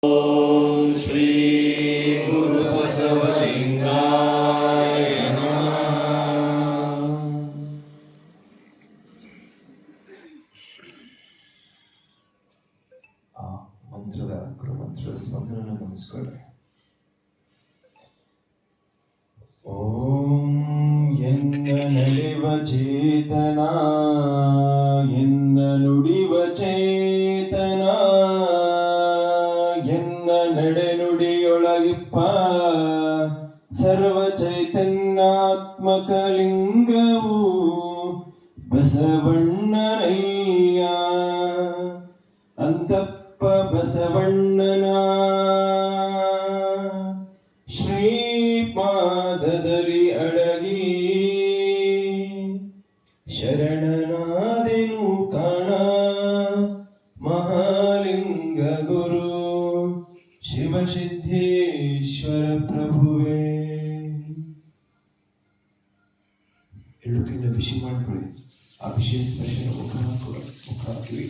ಓಂ ಶ್ರೀ ಗುರು ಬಸವಲಿಂಗಾಯ ನಮಃ. ಆ ಗುರುಮಂತ್ರದ ಸ್ಪಂದನ ಗಮನಿಸ್ಕೊಳ್ಳಿ. ಓಂ ಎನ್ನ ನಡೆವ ಚೇತನ, ಎನ್ನ ನುಡಿವ ಚೇತನ, ಎನ್ನ ನಡೆನುಡಿಯೊಳಗಿಪ್ಪ ಸರ್ವ ಚೈತನ್ಯಾತ್ಮಕ ಲಿಂಗವು ಬಸವಣ್ಣನಯ್ಯ. ಅಂತಪ್ಪ ಬಸವಣ್ಣನ ಶ್ರೀಪಾದದಲ್ಲಿ ಅಡಗಿ ಶರಣನಾದೆನು ಕಾಣ ಮಹಾಲಿಂಗ ಗುರು ಶಿವಸಿದ್ದೇಶ್ವರ ಪ್ರಭುವೇ. ಎರಡು ಕೈನ ಬಿಸಿ ಮಾಡ್ಕೊಳ್ಳಿ. ಆ ವಿಶೇಷ ಸ್ಪರ್ಶನ ಮುಖ ಕಿವಿ